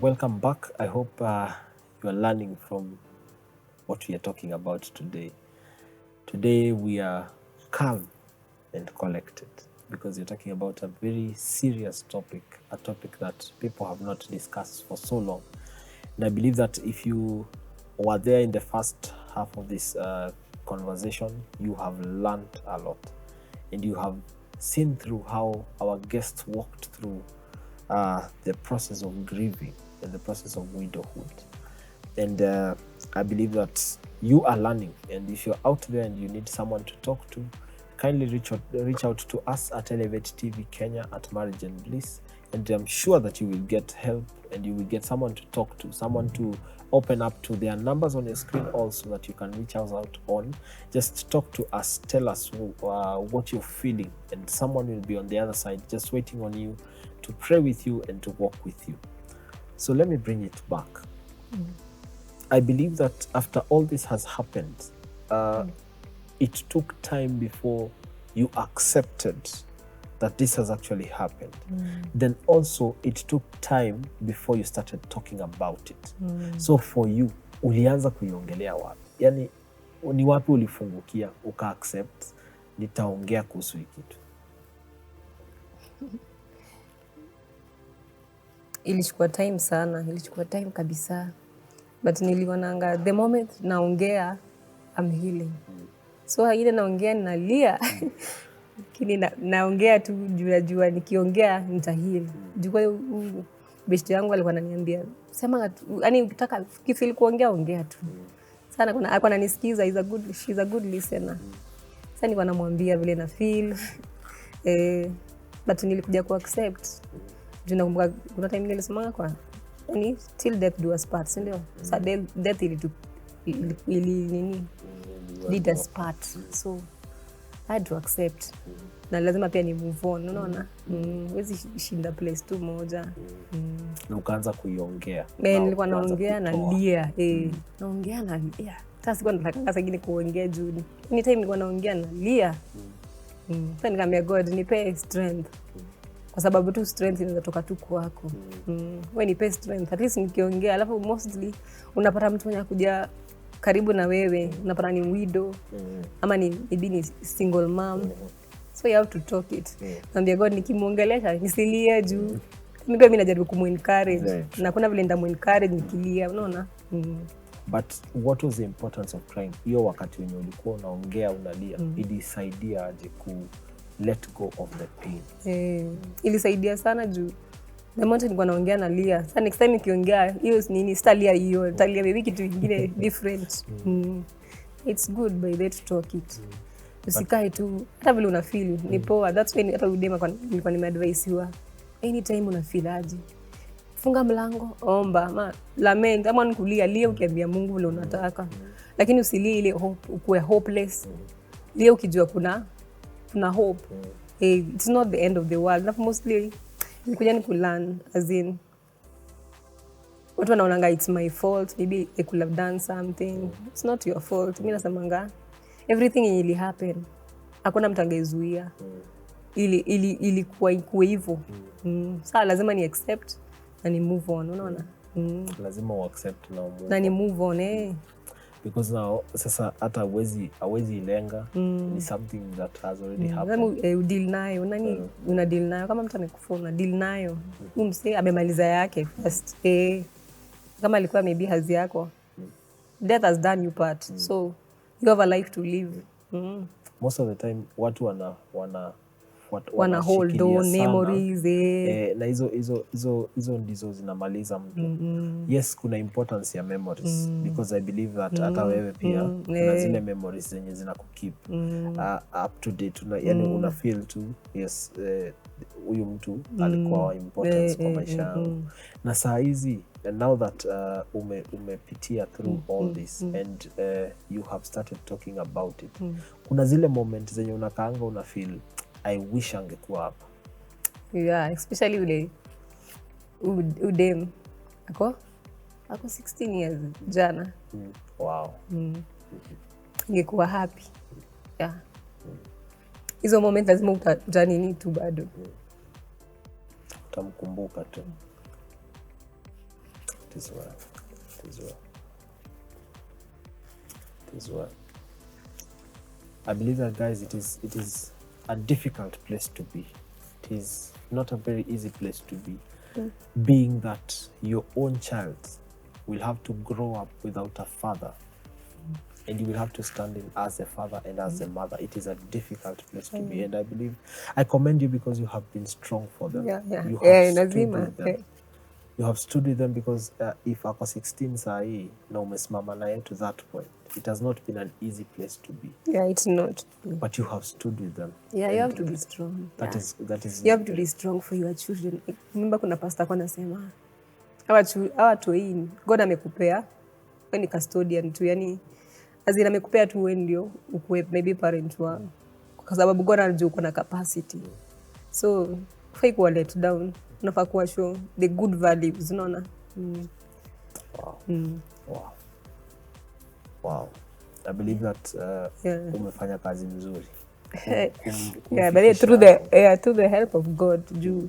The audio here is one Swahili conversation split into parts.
Welcome back. I hope you are learning from what we are talking about today. Today we are calm and collected because you're talking about a very serious topic, a topic that people have not discussed for so long. And I believe that if you were there in the first half of this conversation, you have learned a lot and you have seen through how our guests walked through the process of grieving and the process of widowhood. And I believe that you are learning, and if you're out there and you need someone to talk to, kindly reach out to us at Elevate TV Kenya at Marriage and Bliss, and I'm sure that you will get help and you will get someone to talk to, someone to open up to. Their numbers on your screen also that you can reach out on. Just talk to us, tell us what you're feeling, and someone will be on the other side just waiting on you to pray with you and to walk with you. So let me bring it back. I believe that after all this has happened, it took time before you accepted that this has actually happened. Then also it took time before you started talking about it. So for you, ulianza kuiongelea wapi? Yani ni wapi ulifungukia uka accept nitaongea kuhusu hiki kitu? Ilichukua time sana, ilichukua time kabisa. But nilionanga the moment naongea I'm healing. So ile naongea ninalia. Lakini naongea tu jua nikiongea nitaheal. Jua best yangu alikuwa ananiambia sema yani ukitaka kifeel kuongea ongea tu. Sana kuna alikuwa ananisikiza, she's a good listener. Sasa nilikuwa namwambia vile na feel. But nilikuja ku accept. Nakumbuka kuna time nilisema kwa yani till death do us part, ndio. Sa death ili did us part. So I had to accept. Na lazima pia ni move on, unaona? Wezi shinda place tu moja. Na ukaanza kuiongea. Nilikuwa naongea na lia, naongea na lia. Sasa sikuwa nataka sasa kuongea juu. Any time nilikuwa naongea na lia. Sasa nikamwambia God nipe strength. Kwa sababu tu strength inatoka tu kwako. Wewe nipe strength. At least nikiongea, alafu mostly unapata mtu mwenye kuja karibu na wewe, unapata ni widow, ama ni single mom. So you have to talk it. Naambia God nikimuongelesha nisilie juu. Mimi najaribu kumu-encourage. Na kuna vile ndamu-encourage nikilia, unaona? But what was the importance of crying? Hiyo wakati wenye ulikuwa unaongea unalia, ilisaidia aje ku let go of the pain? Ilisaidia sana juu the moment nilikuwa naongea na lia. Sasa next time nikiongea hiyo nini stalia hiyo, talia maybe kitu kingine different. It's good by that talk it. Usikae tu hata vile una feel ni poa. That's why hata udema nilikuwa nimeadvise you anytime una feel aje, funga mlango, omba, ama lament, ama nikulia lia ukiambia Mungu vile unataka. Lakini usilie ile hope ukue hopeless. Lia ukijua kuna hope. It's not the end of the world. Na mostly nikuja ni kulearn as in watu wanaonanga it's my fault, maybe I could have done something. It's not your fault. Mimi nasemanga everything ili happen, hakuna mtu angezuia ili kuwa hivyo. Sasa lazima ni accept na ni move on, unaona? Lazima u accept na ni move on. Because now sasa hata hawezi ilenga, ni something that has already happened. Lazima deal nayo. Una deal nayo kama mtu amekufa, una deal nayo. Mse amemaliza yake first. Kama alikuwa maybe hazi yako, death has done you part. So you have a life to live. Most of the time watu wana hold on memories. Na hizo ndizo zinamaliza mtu. Yes, kuna importance ya memories, because I believe that hata wewe pia kuna zile memories zenye zinakukeep up to date. Yani una feel tu yes, huyu mtu alikuwa wa importance kwa maisha yangu. Na saa hizi, now that umepitia through all this and you have started talking about it, kuna zile moment zenye unakaanga una feel I wish angekuwa hapa. Yeah, especially ule udem ako 16 years jana. Wow. Ingekuwa happy. Yeah. Hizo moment lazima utanini tu bado. Utamkumbuka tu. It is well. It is well. It is well. I believe that, guys, it is a difficult place to be. It is not a very easy place to be. Being that your own child will have to grow up without a father, and you will have to stand in as a father and as a mother. It is a difficult place to be, and I believe I commend you because you have been strong for them. Yeah. You have stood Lazima. with them. You have stood with them because if ako 16 saa hii na umesimama naye to that point, it has not been an easy place to be. Yeah, it's not. But you have stood with them. Yeah, you have to be strong. That is. You have to be strong for your children. Remember kuna pastor kwa nasema hawa toi God amekupea wewe ni custodian tu, yani azina amekupea tu wewe ndio ukue maybe parent wao, kwa sababu God anajua uko na capacity. So fai kuwa let down, unafaa kuwa show the good values, unaona. Wow. I believe that umefanya kazi nzuri. Yeah, but through the help of God, juu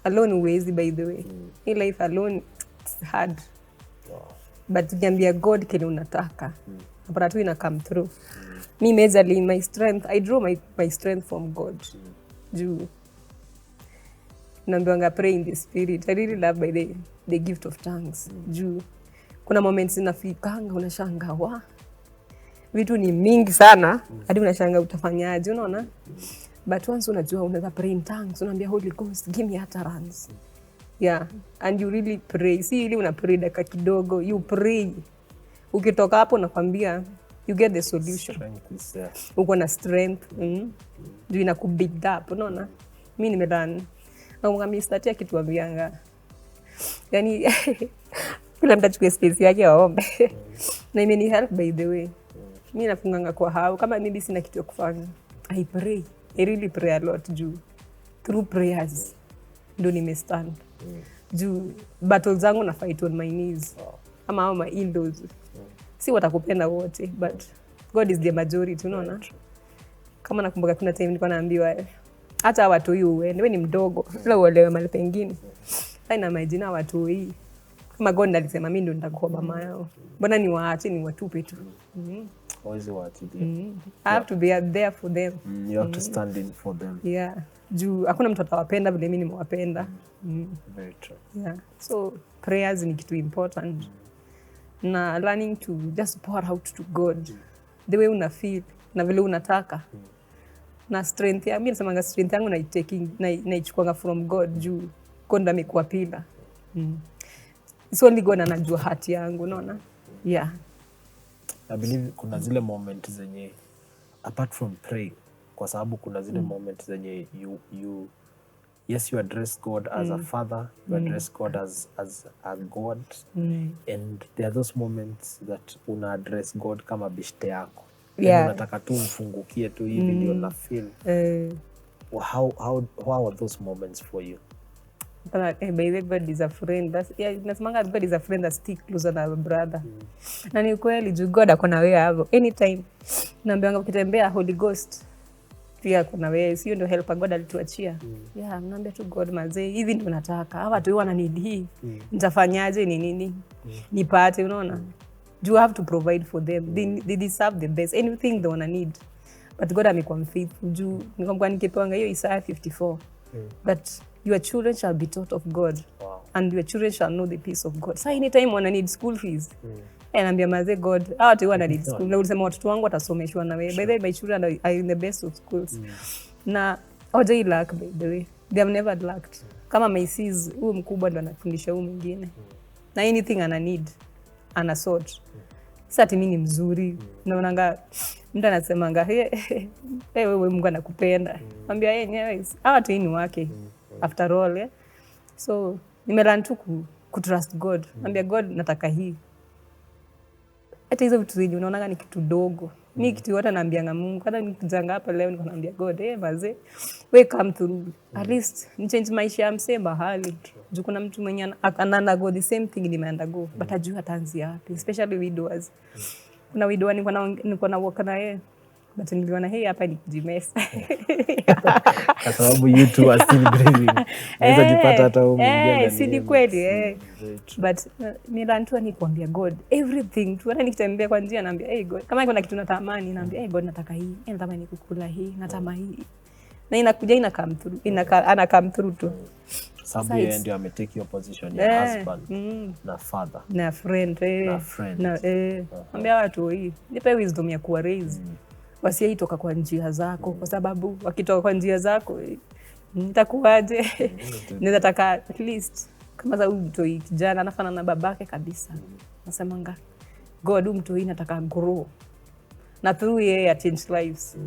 alone huwezi, by the way. In life alone it's hard. But ukiambia God kile unataka, napata tu ina come through. Me majorly my strength, I draw my strength from God. Juu naambiwanga pray in the spirit. I really love by the gift of tongues. Juu kuna moments inafikanga unashanga wa vitu ni mingi sana hadi unashanga utafanyaje, unaona. But once unajua unaweza pray in tongues, unaambia Holy Ghost give me utterance. Yeah, and you really pray. Si ili una pray dakika kidogo, you pray. Ukitoka hapo nakwambia you get the solution. Uko na strength. Ndio inakubig up, unaona. Mimi nimedan na mimi startia kitu ambianga. Yani kila mtu achukue space yake aombe. Na imeni help by the way. Mimi nafunganga kwa hao kama mimi sina kitu ya kufanya. I pray. I really pray a lot juu. Through prayers ndo nimestand. Juu battles zangu na fight on my knees. Ama hao my in-laws. Si watakupenda wote, but God is the majority, unaona. Kama nakumbuka kuna time nilikuwa naambiwa hata watu huyu wewe ni mdogo, ila uelewe mahali pengine. Haina majina watu hii. Kama God alisema mimi ndo nitakuwa mama yao. Mbona ni waache ni watupe tu. Always waache. I have to be there for them. You have to stand in for them. Yeah. Juu hakuna mtu atawapenda vile mimi nimewapenda. Very true. Yeah. So prayers ni kitu important. Na learning to just pour out to God the way una feel na vile unataka. Na strength yangu, mimi nasemanga strength yangu naichukua from God juu God amekuwa pila. It's only God anajua hati yangu, unaona. Yeah. I believe kuna zile moments zenye apart from praying, kwa sababu kuna zile moments zenye you address God as a father, you address God as a God, and there are those moments that una address God kama bishte yako. Yeah. Unataka tu mfungukie tu hivi ndio na feel. How are those moments for you? But by the way, God is a friend. Nasemanga God is a friend that stick closer than a brother. Na ni kweli juu God akona wewe hapo. Anytime naambianga ukitembea Holy Ghost pia kuna wewe. Sio ndio helper God alituachia. Yeah, naambia tu God mazee, hivi ndio nataka. Hawa watu wana need hii. Nitafanyaje ni nini? Nipate, unaona? You have to provide for them. They deserve the best. Anything they wanna need. But God amekuwa faithful. Juu nikamwambia nikipeanga hiyo Isaiah 54. That your children shall be taught of God. Wow. And your children shall know the peace of God. So anytime wana need school fees. Naambia maze God, hawa watu wana need school. Na ulisema watoto wangu watasomeshwa na wewe. By the way, my children are in the best of schools. Na hawajai lack, by the way. They have never lacked. Kama my sis, huyu mkubwa ndo anafundisha huyu mwingine. Na anything ana need, ana sort. Sasa ati mimi ni mzuri. Naonanga mtu anasemanga wewe Mungu anakupenda. Mwambia yeye hawa tu ni wake. After all, yeah? So nimelearn tu ku trust God. Mwambia God nataka hii. Hata hizo vitu zenye unaona ni kitu dogo. Mimi kitu yote naambianga Mungu. Hata nikijanga hapa leo niko naambia God, maze, we come through. At least ni change maisha ya msee bahali. Juu kuna mtu mwenye anaenda go the same thing nimeenda go. But ajua ataanzia wapi, especially widows. Kuna widow niko na walk na yeye but niliona hii hapa ni kujimesa. Kwa sababu you two are still breathing. Naweza jipata hata huko mwingine. Si ni kweli. But nilantua ni kuambia God everything tu. Hata nikitembea kwa njia naambia hey God, kama kuna kitu natamani naambia hey God, nataka hii, natamani kukula hii, natamani hii. Na inakuja ina come through, ana come through tu. Sababu yeye ndio ametake your position ya husband na father na friend na friend. Ambia watu hii nipe wisdom ya kuwa raise. Wasiitoka kwa njia zako kwa sababu wakitoka kwa njia zako nitakuaje? Naweza taka at least kama za mtoi kijana anafanana na babake kabisa. Nasemanga God mtoi nataka grow. Na through yeye change lives.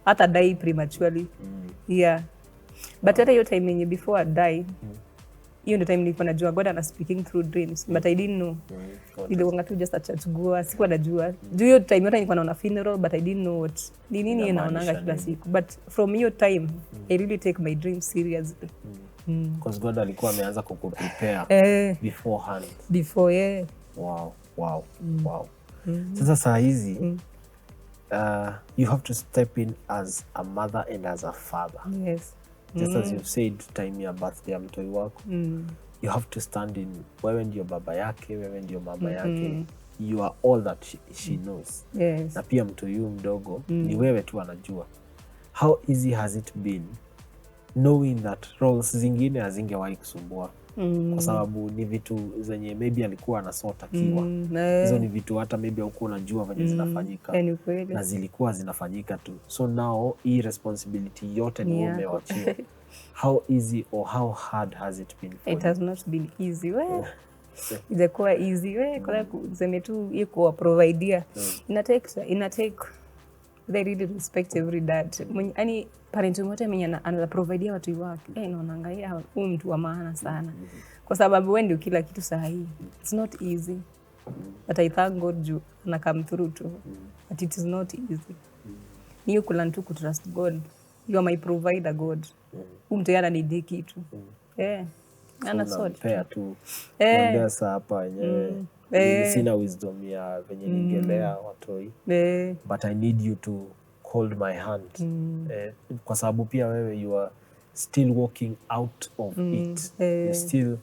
Hata die prematurely. Yeah. But hata hiyo time yenye before I die, hiyo ndio time nilikuwa najua God ana speaking through dreams, but I didn't know. Nilikuwa tu just a church goer, sikuwa najua. Juu hiyo time yote nilikuwa naona funeral, but I didn't know what ni nini naonanga kila siku. But from hiyo time, I really take my dreams seriously. Because God alikuwa ameanza kukuprepare beforehand. Before, Wow. Sasa saa hizi, you have to step in as a mother and as a father. Yes. Just as you've said, time ya birthday ya mtoi wako, you have to stand in, wewe ndio baba yake, wewe ndio mama yake. You are all that she knows. Yes. Na pia mtoi huyu mdogo, ni wewe tu anajua. How easy has it been knowing that roles zingine hazingewahi kusumbua? Kwa sababu ni vitu zenye maybe alikuwa anasota kiwa. Hizo ni vitu hata maybe haukuwa unajua venye zinafanyika. Na zilikuwa zinafanyika tu. So now hii responsibility yote ni wewe umewachiwa. How easy or how hard has it been for you? It has not been easy. Itakuwa easy. Kwa kusema tu iko providea. Inatake they really respect every dad. Yaani parent wote mwenye anaprovidea watu wake, naonanga huyu mtu wa maana sana. Kwa sababu wewe ndio kila kitu sahihi. It's not easy. But I thank God juu na come through too. But it is not easy. Ni kulearn to trust God. You are my provider, God. Mtu yana ni kitu. Ana sort tu. Ndio sasa hapa wenyewe. Sina wisdom ya venye ningelea watoi. But I need you to hold my hand. Kwa sababu pia wewe you are still walking out of it. You're still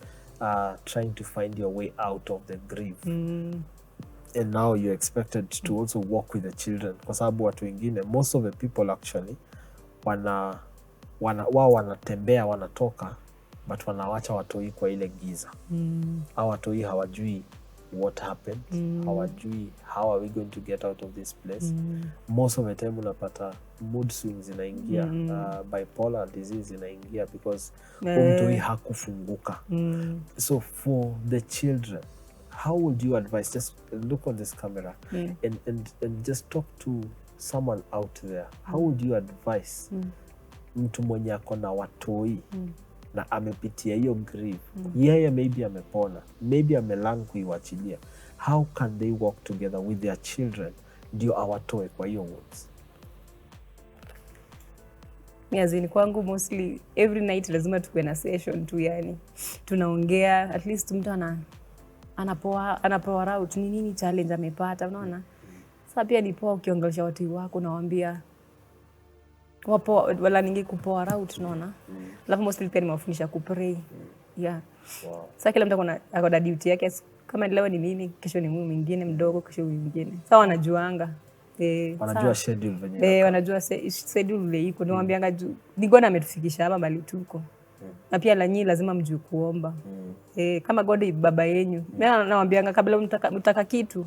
trying to find your way out of the grief. And now you're expected to also walk with the children. Kwa sababu watu wengine, most of the people actually, wao wanatembea, wanatoka, but wanawacha watoi kwa ile giza. Hao watoi hawajui what happened. Hawajui how are we going to get out of this place. Most of the time unapata mood swings inaingia, bipolar disease inaingia because mtoi hakufunguka. So for the children, how would you advise? Just look on this camera and just talk to someone out there. How would you advise mtu mwenye ako na watoi na amepitia hiyo grief? Yeye maybe amepona, maybe amelearn kuiwachilia. How can they walk together with their children ndio awatoe kwa hiyo wounds? Yazini kwangu mostly every night lazima tuwe na session tu, yani tunaongea, at least mtu anapoa out ni nini challenge amepata, unaona. Sasa pia ni poa ukiongelesha watu wako na waambia wapo wala ningi kupoa out, unaona. Alafu mostly pia nimewafundisha kupray. Sasa kila mtu ako na duty yake, kama leo ni mimi, kesho ni mimi mwingine mdogo, kesho mwingine. Sasa wanajuanga. Wanajua schedule venyewe. Wanajua schedule ile iko. Niwaambianga ni God ametufikisha hapa bali tuko. Na pia lanyi lazima mjue kuomba. Kama God baba yenu. Mimi nawaambianga kabla mtaka kitu,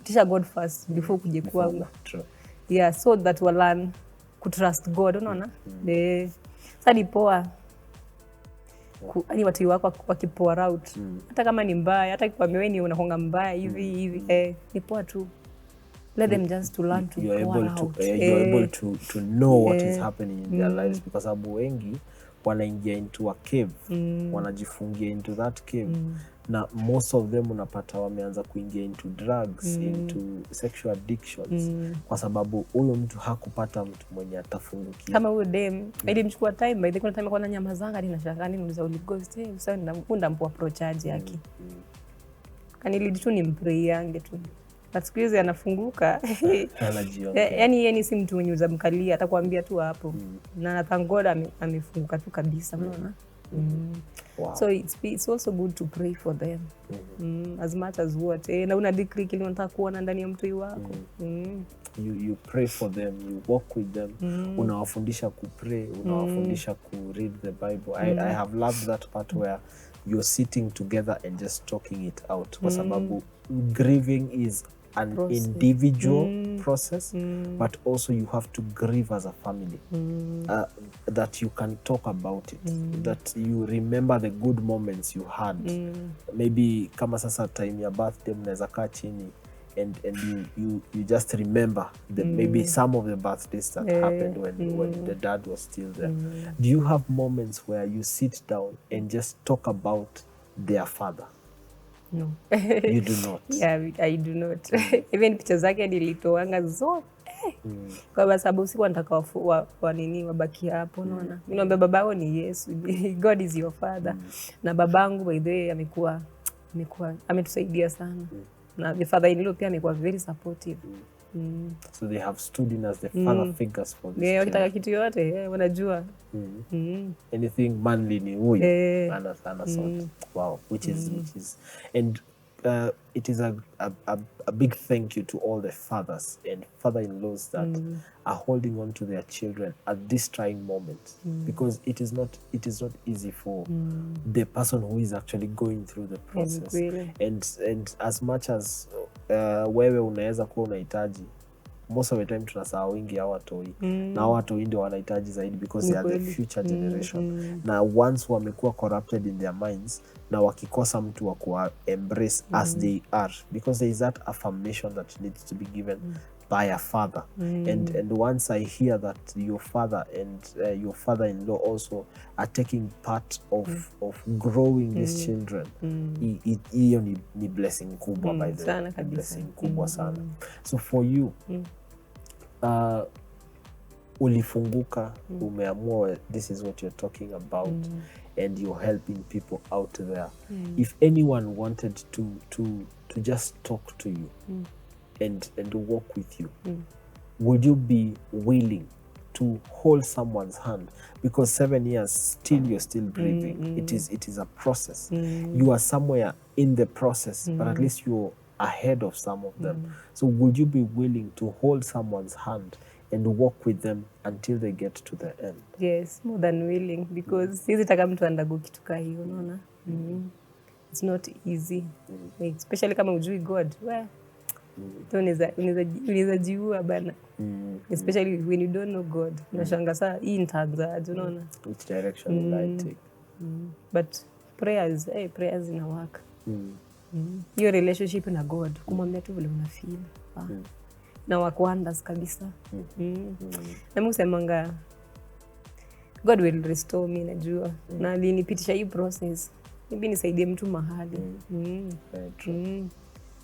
tisha God first before kuje kwangu. So that we learn ku trust God, unaona. Sasa ni poa. Ani watu wako wakipoa out. Hata kama ni mbaya, hata kwa wewe ni unakonga mbaya hivi ni poa tu. Let them just to learn to you're able to know what is happening in their lives, because abu wengi wanaingia into a cave, wanajifungia into that cave, na most of them unapata wameanza kuingia into drugs, into sexual addictions, kwa sababu huyo mtu hakupata mtu mwenye atafungukia. Kama huyo dem ilimchukua time, by the kuna time kwa na nyama zanga ninashaka nini Holy Ghost, sasa ndampo approach aje yake. Kanili tu ni mpray yange tu. but siku hizi anafunguka. Anajiongea. Yani yeye ni si mtu mwenye uzamkalia, atakwambia tu hapo. Na thank God amefunguka tu kabisa, unaona. Wow. So it's also good to pray for them as much as what na una decree kile unataka kuona ndani ya mtu wako. You pray for them, you walk with them. Unawafundisha kupray, unawafundisha ku read the Bible. I have loved that part where you're sitting together and just talking it out, kwa sababu grieving is an individual process, but also you have to grieve as a family. That you can talk about it, that you remember the good moments you had. Maybe kama sasa time ya birthday mnaweza kaa chini and you just remember maybe some of the birthdays that happened when the dad was still there. Do you have moments where you sit down and just talk about their father? No. You do not? Yeah, I do not. Even picha zake nilitoanga zote. Kwa sababu sikuwa nataka wabaki hapo, unaona. Mimi naomba babao ni Yesu. God is your father. Na babangu by the way amekuwa ametusaidia sana. Na the father in law pia amekuwa very supportive. So they have stood in as the father figures for this. Wakitaka kitu yote wanajua. Anything manly ni huyu ana sort. Wow, which is and it is a big thank you to all the fathers and father-in-laws that are holding on to their children at this trying moment, because it is not easy for the person who is actually going through the process. And as much as wewe unaweza kuwa unahitaji, most of the time tunasahau wingi ya watoi na watoi ndio wanahitaji zaidi, because they are the future generation. Na once wamekuwa corrupted in their minds, na wakikosa mtu wa kuwa embrace as they are, because there is that affirmation that needs to be given by a father. And once I hear that your father and your father-in-law also are taking part of growing these children, hiyo ni blessing kubwa, by the way. Blessing kubwa sana. So for you, ulifunguka, umeamua this is what you're talking about, and you're helping people out there. If anyone wanted to just talk to you and walk with you, would you be willing to hold someone's hand? Because 7 years still, you're still grieving. It is a process. You are somewhere in the process, but at least you're ahead of some of them. So would you be willing to hold someone's hand and walk with them until they get to the end? Yes, more than willing, because sisi taka mtu andago kitu kaa hiyo, unaona. It's not easy, especially kama ujui God. Unaweza jiua bana, especially when you don't know God. Unashanga saa hii nitaanzaje, unaona. Which direction will I take? But prayers ina work. Your relationship na God, kumwambia tu vile una feel. Na wakuandas kabisa. Na Mungu semanga God will restore me, najua. Na alinipitisha hii process. Maybe nisaidie mtu mahali.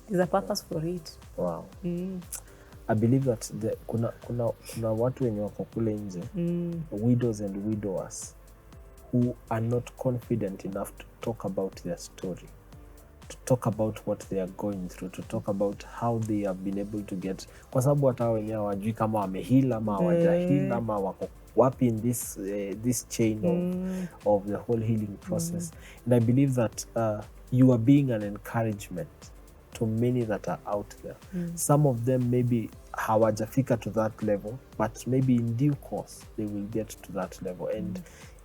There's a purpose for it. Wow. I believe that kuna watu wenye wako kule nje, widows and widowers, who are not confident enough to talk about their story, to talk about what they are going through, to talk about how they have been able to get, kwa sababu hata wenyewe hawajui kama wamehila ama hawajahila ama wako wapi in this chain of the whole healing process. And I believe that you are being an encouragement to many that are out there. Some of them maybe hawajafika to that level, but maybe in due course they will get to that level.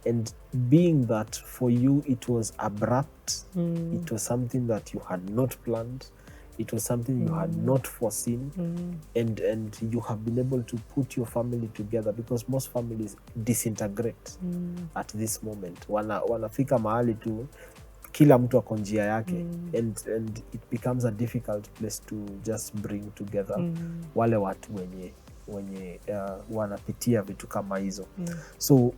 And being that for you it was abrupt, it was something that you had not planned, it was something you had not foreseen, and you have been able to put your family together, because most families disintegrate at this moment. Wanafika mahali tu kila mtu ako njia yake, and it becomes a difficult place to just bring together wale watu wenye wanapitia vitu kama hizo. So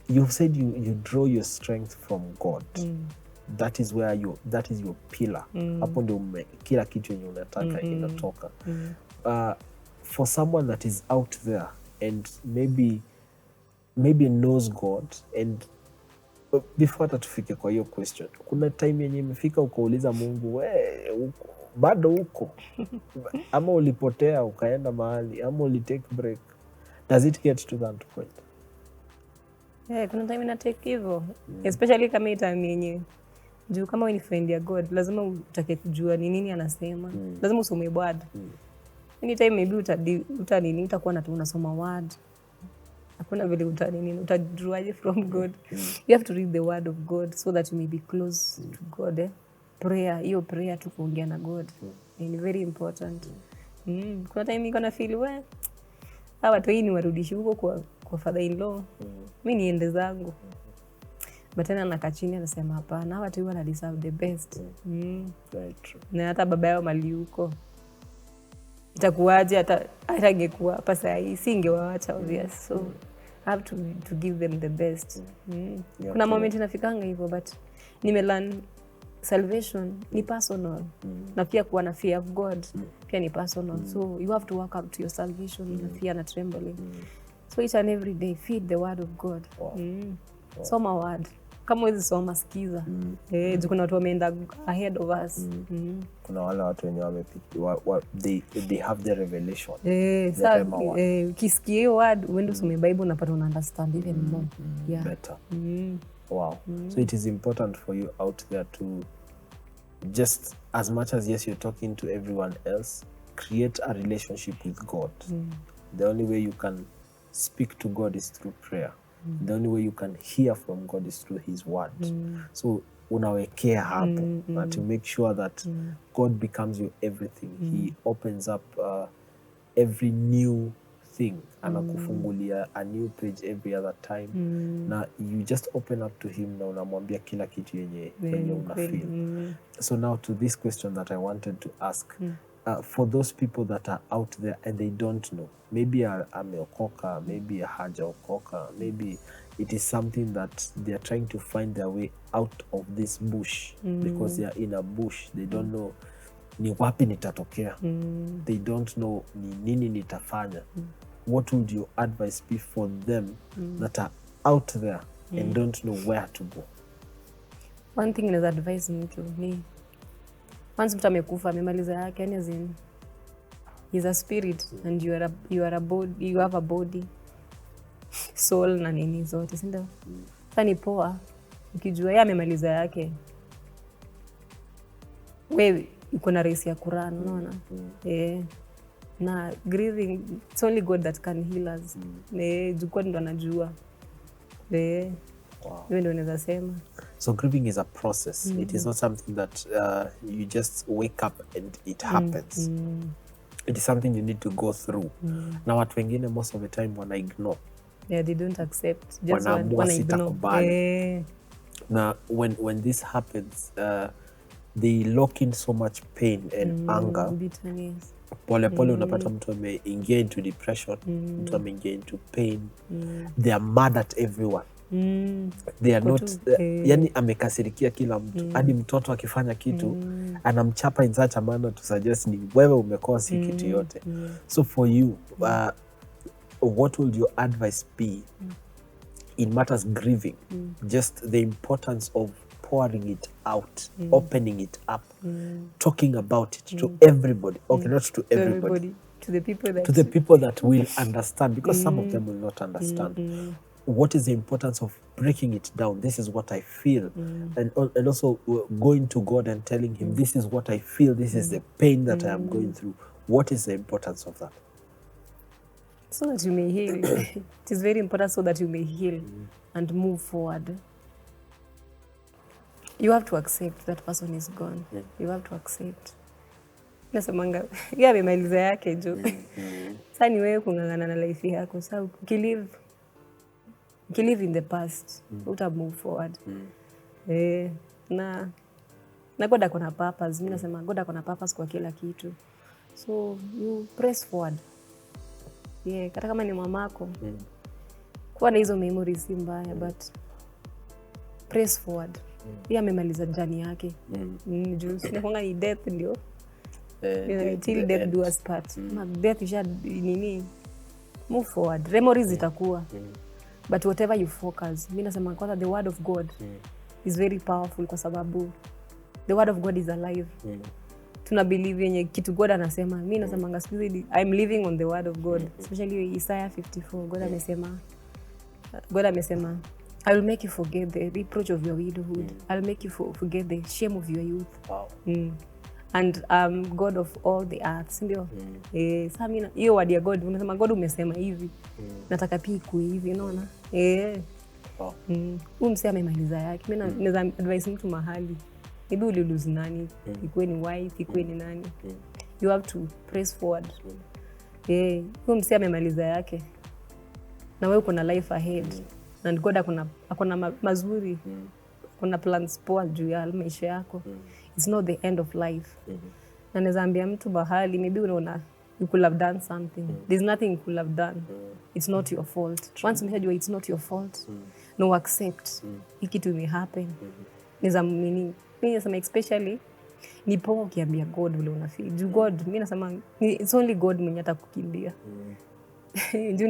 you've said you draw your strength from God. That is where that is your pillar. Hapo ndio kila kitu yenye unataka inatoka. For someone that is out there and maybe knows God, and before hata tufike kwa hiyo question, kuna time yenye imefika ukauliza Mungu, bado huko ama ulipotea ukaenda mahali ama ulitake break. Does it get to that point? Yeah, kuna time ina take hivyo. Especially kama time yenye juu kama wewe ni friend ya God, lazima utake kujua ni nini anasema. Lazima usome word. Anytime maybe utakuwa na tu unasoma word. Hakuna vile utajuaje from God. You have to read the word of God so that you may be close to God. Prayer, hiyo prayer tu kuongea na God. Ni very important. Kuna time niko na feel hawa watu hii ni warudishi huko kwa father in law. Mimi niende zangu. But tena nakaa chini anasema hapana, hawa watu wana deserve the best. Very true. Na hata baba yao mali huko. Itakuwaje hata ingekuwa hapa saa hii singewaacha obvious. So I have to give them the best. Kuna moment inafikanga hivyo, but nimelearn salvation ni personal. Na pia kuwa na fear of God pia ni personal. So you have to work up to your salvation in fear and trembling. So each and every day feed the word of God. Soma word. Kama wezi soma sikiza. Kuna watu wameenda ahead of us. Kuna wale watu wenye they have the revelation. Ukisikia hiyo word uende usome Bible unapata una understand even more. Better. Wow. So it is important for you out there to just, as much as yes you're talking to everyone else, create a relationship with God. The only way you can speak to God is through prayer. The only way you can hear from God is through his word. So unawekea hapo to make sure that God becomes your everything. He opens up every new thing. Anakufungulia a new page every other time. Na you just open up to him na unamwambia kila kitu yenye unafeel. So now to this question that I wanted to ask. For those people that are out there and they don't know, maybe ameokoka, maybe hajaokoka, maybe it is something that they are trying to find their way out of this bush because they are in a bush. They don't know ni wapi nitatokea. They don't know ni nini nitafanya. What would your advice be for them that are out there and don't know where to go? One thing is advice mtu ni once mtu amekufa amemaliza yake, yani as in he's a spirit and you are a body, you have a body, soul na nini zote, si ndio? Sasa ni poa ukijua yeye amemaliza yake, wewe uko na race ya Quran, unaona? Na grieving, it's only God that can heal us. God ndo anajua. Wow. Ndio naweza sema. So grieving is a process. It is not something that you just wake up and it happens. It is something you need to go through. Na watu wengine most of the time wana ignore. Yeah, they don't accept. Just wana sitakubali. Na when this happens, they lock in so much pain and anger. Bitterness. Pole unapata mtu ameingia into depression, mtu ameingia into pain. They are mad at everyone. They are not yani amekasirikia kila mtu. Hadi mtoto akifanya kitu anamchapa in such a manner to suggest ni wewe umekosa kitu yote. So for you, what would your advice be in matters grieving? Just the importance of pouring it out, opening it up, talking about it to everybody. Okay, not to everybody. To the people that will understand, because some of them will not understand. What is the importance of breaking it down? This is what I feel. And also going to God and telling him, this is what I feel, this is the pain that I am going through. What is the importance of that? So that you may heal. It is very important so that you may heal and move forward. You have to accept that person is gone. You have to accept. Nasemanga, yeye amemaliza yake juu. Sasa ni wewe kungangana na life yako. Sasa ukilive in the past, uta move forward. Na God akona purpose. Mimi nasema God akona purpose kwa kila kitu. So you press forward. Hata kama ni mamako. Kuwa na hizo memories si mbaya, but press forward. Yeye amemaliza journey yake. Juu sinakwanga ni death ndio. Till death do us part. Death isha nini? Move forward. Memories itakuwa. But whatever you focus, mimi nasema kwanza the word of God is very powerful kwa sababu the word of God is alive. tuna believe yenye kitu God anasema. Mimi nasemanga siku hizi I'm living on the word of God, especially Isaiah 54. God amesema I will make you forget the reproach of your widowhood. I'll make you forget the shame of your youth. Wow. And God of all the earth, sindio? Sasa mimi hiyo word ya God unasema God umesema hivi. Nataka pia ikuwe hivi, unaona? Wow. Huyu msee amemaliza yake. Mimi naweza advise mtu mahali. Maybe uli lose nani, ikuwe ni wife, ikuwe ni nani. You have to press forward. Huyu msee amemaliza yake. Na wewe uko na life ahead. And God akona mazuri. Kuna plans poa juu ya maisha yako. It's not the end of life. Na naweza ambia mtu bahali, maybe unaona you could have done something. There's nothing you could have done. It's not your fault. Once umeshajua it's not your fault, no accept. Hiki kitu may happen. Naweza mimi nasema especially ni poa ukiambia God vile unafeel. Juu God, mimi nasema it's only God mwenye atakukimbia. Juu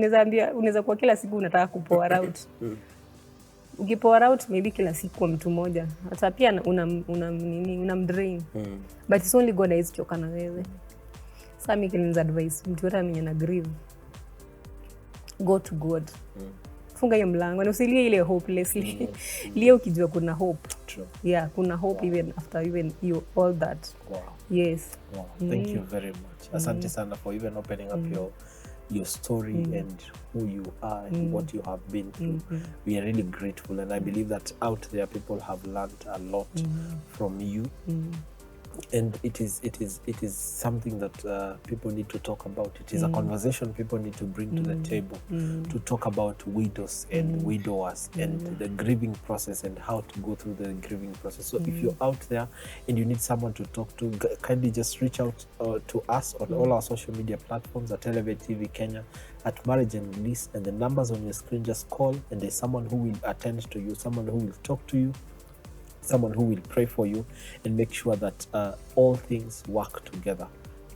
unaweza kuwa kila siku unataka kupoa out. Ukipoa out maybe kila siku kwa mtu mmoja. Hata pia unamdrain. But it's only God is choka na wewe. Sasa mimi kile advice mtu yote mwenye na grieve. Go to God. Funga hiyo mlango na usilie ile hopelessly. Lia ukijua kuna hope. True. Yeah, kuna hope even after even you all that. Wow. Yes. Wow. Thank you very much. Asante sana for even opening up your story and who you are and what you have been through. We are really grateful, and I believe that out there people have learned a lot from you. And it is something that people need to talk about. It is a conversation people need to bring to the table to talk about widows and widowers and the grieving process and how to go through the grieving process. So if you're out there and you need someone to talk to, kindly just reach out to us on all our social media platforms at Elevate TV Kenya, at Marriage and BLISS, and the numbers on your screen. Just call and there's someone who will attend to you, someone who will talk to you, someone who will pray for you and make sure that all things work together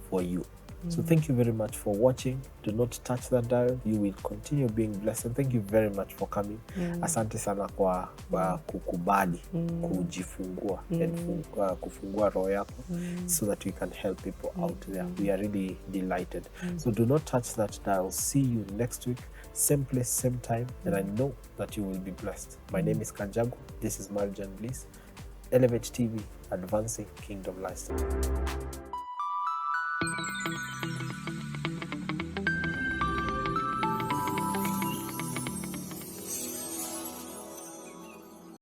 for you. So thank you very much for watching. Do not touch that dial. You will continue being blessed. And thank you very much for coming. Asante sana kwa kukubali, kujifungua, and kufungua roho yako so that we can help people out there. We are really delighted. So do not touch that dial. See you next week. Same place, same time. And I know that you will be blessed. My name is Kanjagu. This is Marriage and BLISS. Elevate TV, advancing kingdom lifestyle.